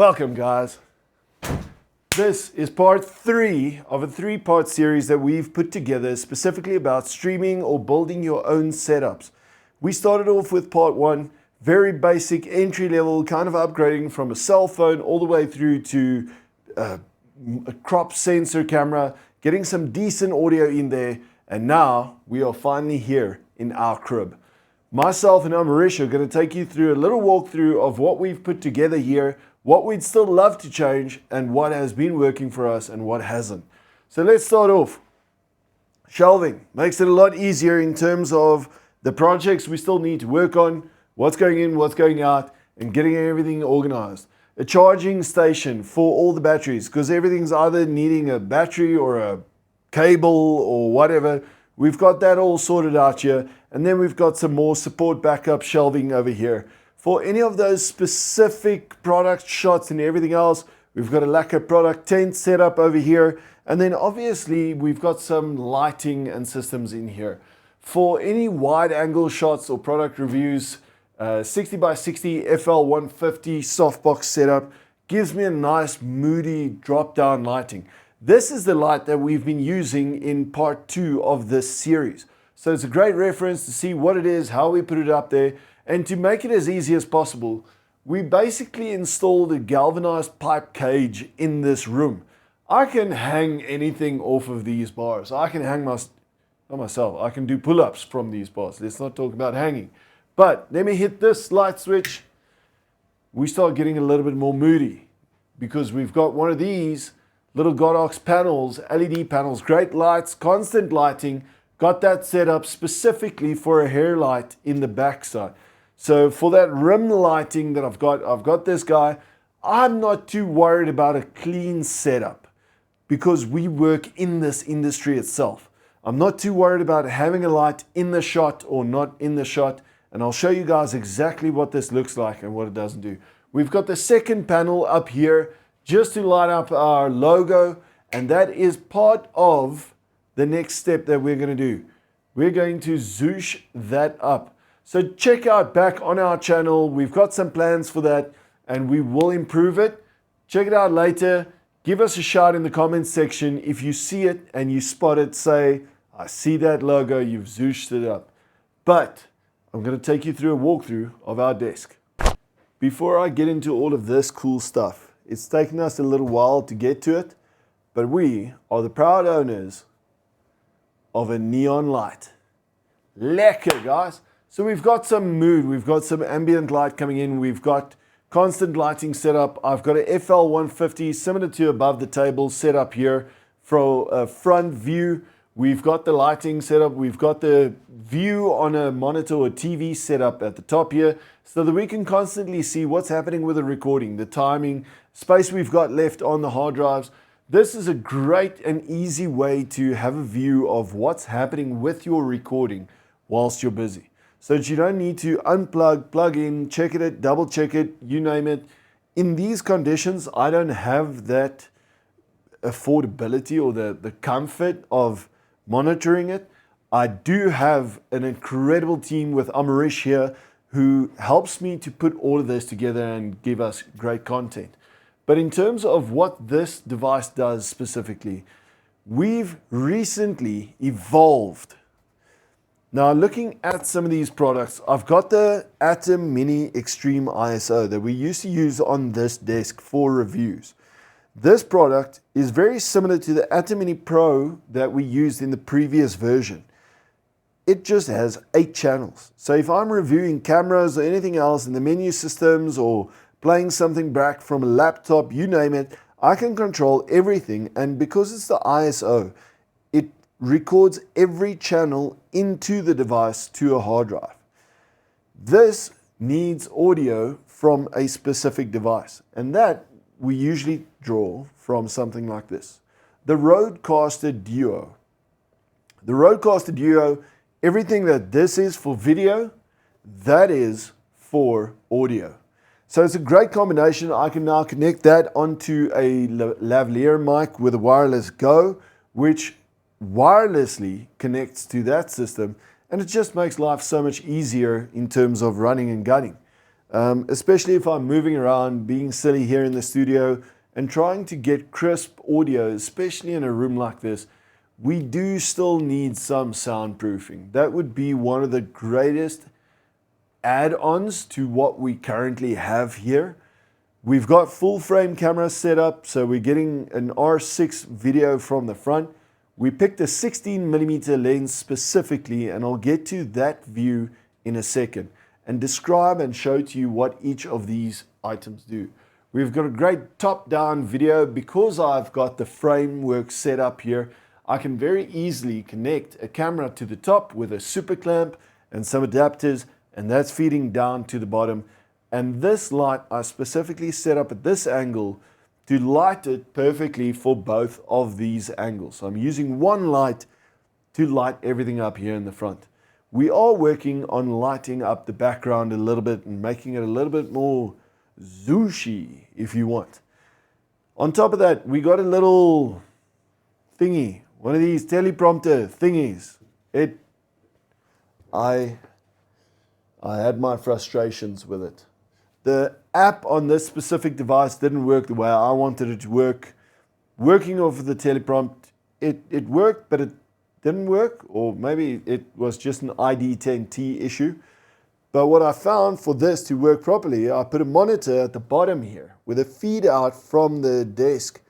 Welcome, guys. This is part 3 of a 3-part series that we've put together specifically about streaming or building your own setups. We started off with part 1, very basic, entry-level, kind of upgrading from a cell phone all the way through to a crop sensor camera, getting some decent audio in there, and now we are finally here in our crib. Myself and Amarish are going to take you through a little walkthrough of what we've put together here, what we'd still love to change, and what has been working for us and what hasn't. So let's start off. Shelving makes it a lot easier in terms of the projects we still need to work on, what's going in, what's going out, and getting everything organized. A charging station for all the batteries, because everything's either needing a battery or a cable or whatever. We've got that all sorted out here, and then we've got some more support backup shelving over here. For any of those specific product shots and everything else, we've got a lacquer product tent set up over here. And then obviously we've got some lighting and systems in here. For any wide angle shots or product reviews, 60 by 60 FL150 softbox setup gives me a nice moody drop down lighting. This is the light that we've been using in part 2 of this series. So it's a great reference to see what it is, how we put it up there. And to make it as easy as possible, we basically installed a galvanized pipe cage in this room. I can hang anything off of these bars. I can hang not myself, I can do pull-ups from these bars. Let's not talk about hanging. But let me hit this light switch. We start getting a little bit more moody because we've got one of these little Godox panels, LED panels, great lights, constant lighting. Got that set up specifically for a hair light in the backside. So for that rim lighting that I've got this guy. I'm not too worried about a clean setup because we work in this industry itself. I'm not too worried about having a light in the shot or not in the shot. And I'll show you guys exactly what this looks like and what it doesn't do. We've got the second panel up here just to light up our logo. And that is part of the next step that we're going to do. We're going to zoosh that up. So check out back on our channel. We've got some plans for that and we will improve it. Check it out later. Give us a shout in the comments section. If you see it and you spot it, say, I see that logo, you've zooshed it up. But I'm going to take you through a walkthrough of our desk. Before I get into all of this cool stuff, it's taken us a little while to get to it, but we are the proud owners of a neon light. Lekker, guys. So we've got some mood, we've got some ambient light coming in, we've got constant lighting set up. I've got a FL150 similar to above the table set up here for a front view. We've got the lighting set up, we've got the view on a monitor or TV set up at the top here so that we can constantly see what's happening with the recording, the timing, space we've got left on the hard drives. This is a great and easy way to have a view of what's happening with your recording whilst you're busy. So that you don't need to unplug, plug in, check it, double check it, you name it. In these conditions, I don't have that affordability or the comfort of monitoring it. I do have an incredible team with Amarish here who helps me to put all of this together and give us great content. But in terms of what this device does specifically, we've recently evolved. Now looking at some of these products, I've got the Atom Mini Extreme ISO that we used to use on this desk for reviews. This product is very similar to the Atom Mini Pro that we used in the previous version. It just has 8 channels. So if I'm reviewing cameras or anything else in the menu systems or playing something back from a laptop, you name it, I can control everything. And because it's the ISO, it records every channel into the device to a hard drive. This needs audio from a specific device, and that we usually draw from something like this. The Rodecaster Duo. The Rodecaster Duo, everything that this is for video, that is for audio. So it's a great combination. I can now connect that onto a lavalier mic with a wireless Go, which wirelessly connects to that system, and it just makes life so much easier in terms of running and gunning. especially if I'm moving around, being silly here in the studio, and trying to get crisp audio, especially in a room like this. We do still need some soundproofing. That would be one of the greatest add-ons to what we currently have here. We've got full frame camera set up, so we're getting an R6 video from the front. We picked a 16mm lens specifically, and I'll get to that view in a second and describe and show to you what each of these items do. We've got a great top-down video. Because I've got the framework set up here, I can very easily connect a camera to the top with a super clamp and some adapters, and that's feeding down to the bottom. And this light I specifically set up at this angle to light it perfectly for both of these angles. So I'm using one light to light everything up here in the front. We are working on lighting up the background a little bit and making it a little bit more zooshy, if you want. On top of that, we got a little thingy, one of these teleprompter thingies. I had my frustrations with it. The app on this specific device didn't work the way I wanted it to work. Working off of the teleprompt, it worked, but it didn't work, or maybe it was just an ID10T issue. But what I found, for this to work properly, I put a monitor at the bottom here with a feed out from the desk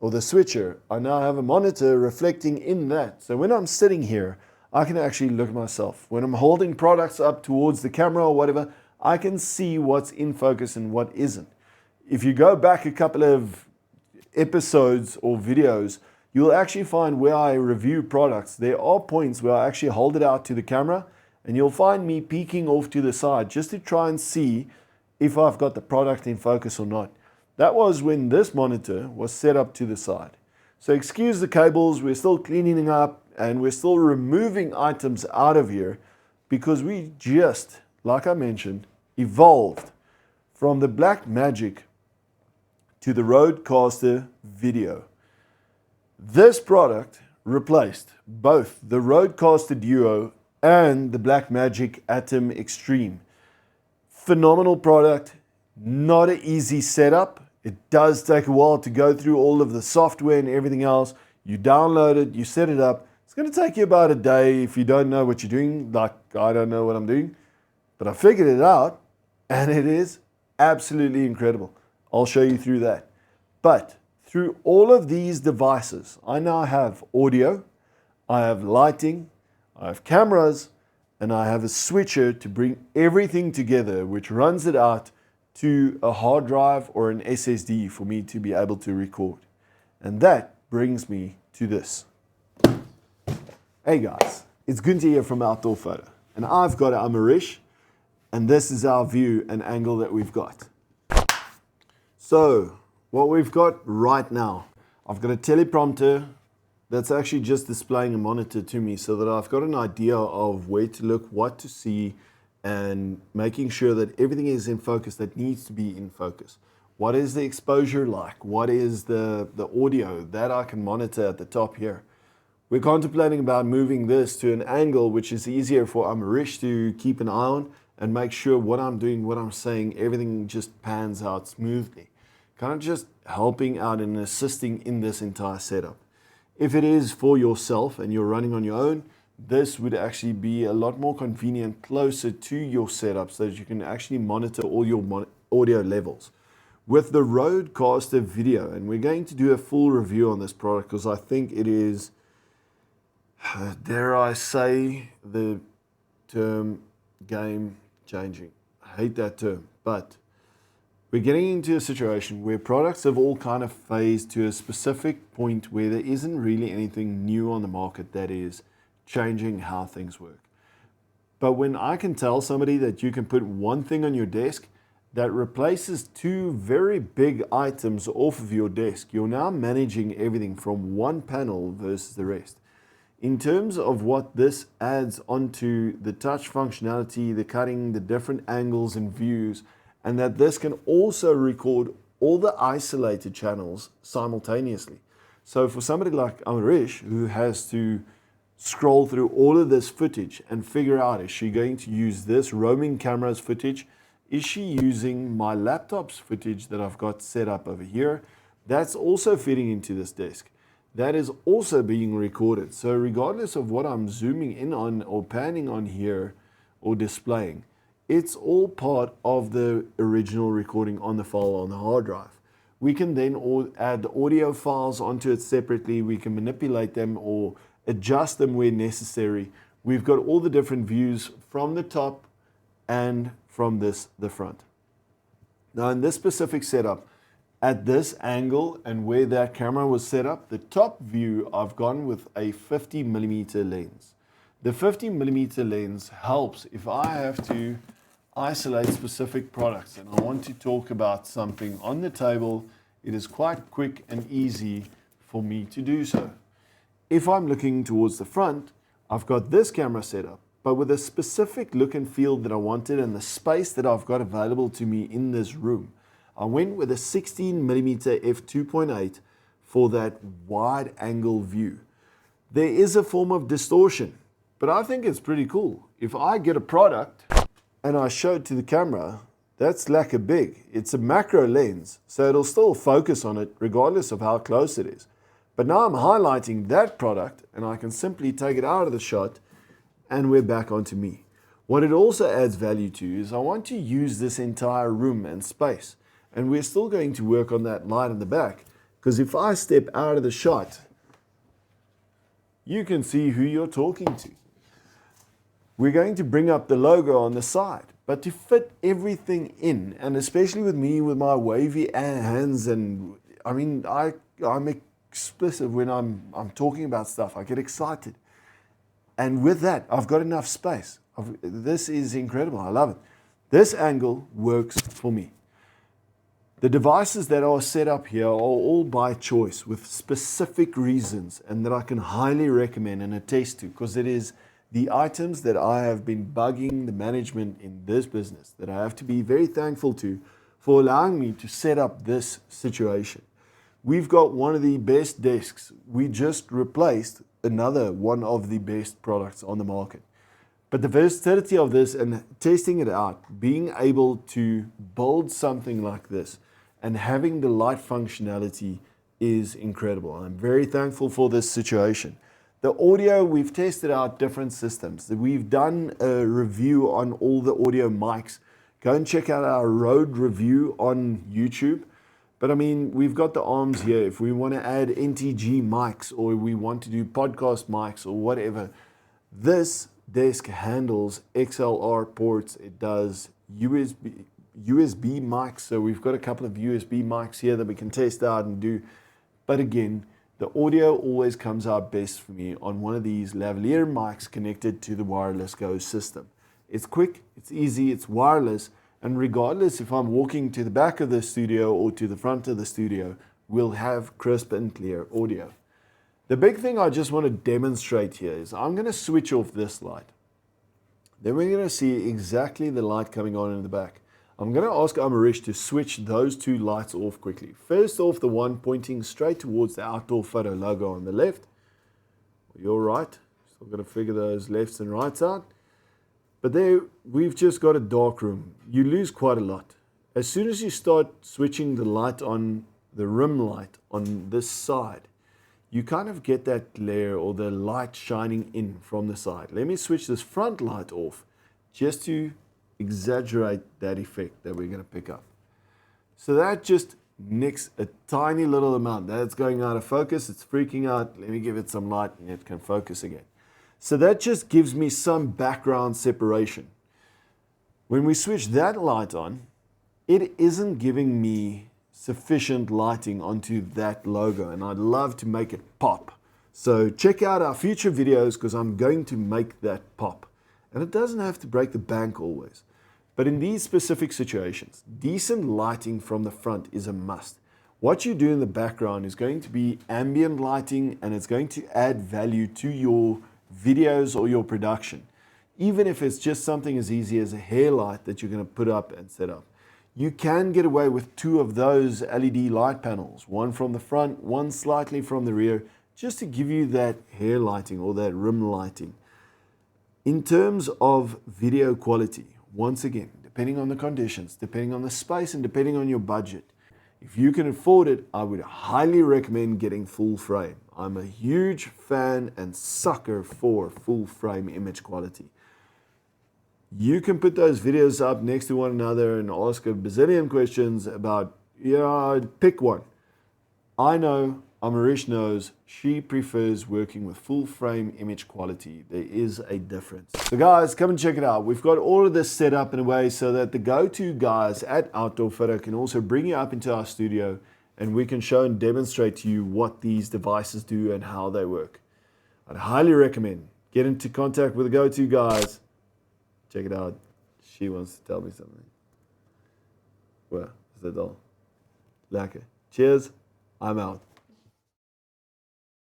or the switcher. I now have a monitor reflecting in that. So when I'm sitting here, I can actually look at myself. When I'm holding products up towards the camera or whatever, I can see what's in focus and what isn't. If you go back a couple of episodes or videos, you'll actually find where I review products, there are points where I actually hold it out to the camera, and you'll find me peeking off to the side just to try and see if I've got the product in focus or not. That was when this monitor was set up to the side. So excuse the cables, we're still cleaning up and we're still removing items out of here because we just, like I mentioned, evolved from the Blackmagic to the Rodecaster Video. This product replaced both the Rodecaster Duo and the Blackmagic Atom Extreme. Phenomenal product, not an easy setup. It does take a while to go through all of the software and everything else. You download it, you set it up. It's going to take you about a day if you don't know what you're doing, like I don't know what I'm doing. But I figured it out, and it is absolutely incredible. I'll show you through that. But through all of these devices, I now have audio, I have lighting, I have cameras, and I have a switcher to bring everything together, which runs it out to a hard drive or an SSD for me to be able to record. And that brings me to this. Hey guys, it's Gunther here from Outdoorphoto, and I've got a Amarish, and this is our view and angle that we've got. So, what we've got right now, I've got a teleprompter that's actually just displaying a monitor to me so that I've got an idea of where to look, what to see, and making sure that everything is in focus that needs to be in focus. What is the exposure like? What is the audio that I can monitor at the top here? We're contemplating about moving this to an angle which is easier for Amarish to keep an eye on and make sure what I'm doing, what I'm saying, everything just pans out smoothly. Kind of just helping out and assisting in this entire setup. If it is for yourself and you're running on your own, this would actually be a lot more convenient, closer to your setup so that you can actually monitor all your audio levels. With the Rodecaster Video, and we're going to do a full review on this product because I think it is, dare I say the term, game changing. I hate that term, but we're getting into a situation where products have all kind of phased to a specific point where there isn't really anything new on the market that is changing how things work. But when I can tell somebody that you can put one thing on your desk that replaces two very big items off of your desk, you're now managing everything from one panel versus the rest. In terms of what this adds onto the touch functionality, the cutting, the different angles and views, and that this can also record all the isolated channels simultaneously. So for somebody like Amarish, who has to scroll through all of this footage and figure out, is she going to use this roaming camera's footage is she using my laptop's footage that I've got set up over here? That's also fitting into this desk. That is also being recorded. So regardless of what I'm zooming in on or panning on here or displaying, it's all part of the original recording on the file on the hard drive. We can then add the audio files onto it separately. We can manipulate them or adjust them where necessary. We've got all the different views from the top and from the front. Now in this specific setup, at this angle and where that camera was set up, the top view, I've gone with a 50mm lens. The 50mm lens helps if I have to isolate specific products and I want to talk about something on the table. It is quite quick and easy for me to do so. If I'm looking towards the front, I've got this camera set up, but with a specific look and feel that I wanted and the space that I've got available to me in this room, I went with a 16mm f2.8 for that wide angle view. There is a form of distortion, but I think it's pretty cool. If I get a product and I show it to the camera, that's like a big. It's a macro lens, so it'll still focus on it regardless of how close it is. But now I'm highlighting that product and I can simply take it out of the shot and we're back onto me. What it also adds value to is I want to use this entire room and space. And we're still going to work on that light in the back, because if I step out of the shot, you can see who you're talking to. We're going to bring up the logo on the side, but to fit everything in, and especially with me with my wavy hands, and I mean, I'm explicit when I'm talking about stuff. I get excited. And with that, I've got enough space. This is incredible. I love it. This angle works for me. The devices that are set up here are all by choice with specific reasons and that I can highly recommend and attest to, because it is the items that I have been bugging the management in this business that I have to be very thankful to for allowing me to set up this situation. We've got one of the best desks. We just replaced another one of the best products on the market. But the versatility of this and testing it out, being able to build something like this and having the light functionality is incredible. I'm very thankful for this situation. The audio, we've tested out different systems. We've done a review on all the audio mics. Go and check out our road review on YouTube. But I mean, we've got the arms here. If we want to add NTG mics or we want to do podcast mics or whatever, this desk handles XLR ports. It does USB mics. So we've got a couple of USB mics here that we can test out and do. But again, the audio always comes out best for me on one of these lavalier mics connected to the wireless Go system. It's quick, it's easy, it's wireless. And regardless if I'm walking to the back of the studio or to the front of the studio, we'll have crisp and clear audio. The big thing I just want to demonstrate here is I'm going to switch off this light. Then we're going to see exactly the light coming on in the back. I'm going to ask Amarish to switch those two lights off quickly. First off, the one pointing straight towards the Outdoorphoto logo on the left. You're right. Still got to figure those lefts and rights out. But there, we've just got a dark room. You lose quite a lot. As soon as you start switching the light on, the rim light on this side, you kind of get that glare or the light shining in from the side. Let me switch this front light off just to exaggerate that effect that we're going to pick up. So that just nicks a tiny little amount. That's going out of focus. It's freaking out. Let me give it some light and it can focus again. So that just gives me some background separation. When we switch that light on, it isn't giving me sufficient lighting onto that logo, and I'd love to make it pop. So check out our future videos because I'm going to make that pop. And it doesn't have to break the bank always. But in these specific situations, decent lighting from the front is a must. What you do in the background is going to be ambient lighting, and it's going to add value to your videos or your production, even if it's just something as easy as a hair light that you're going to put up and set up. You can get away with two of those LED light panels, one from the front, one slightly from the rear, just to give you that hair lighting or that rim lighting. In terms of video quality, once again, depending on the conditions, depending on the space, and depending on your budget. If you can afford it, I would highly recommend getting full frame. I'm a huge fan and sucker for full frame image quality. You can put those videos up next to one another and ask a bazillion questions about, pick one. I know Amarish knows she prefers working with full frame image quality. There is a difference. So guys, come and check it out. We've got all of this set up in a way so that the go-to guys at Outdoorphoto can also bring you up into our studio and we can show and demonstrate to you what these devices do and how they work. I'd highly recommend get into contact with the go-to guys. Check it out. She wants to tell me something. Well, is that all? Lekker. Cheers. I'm out.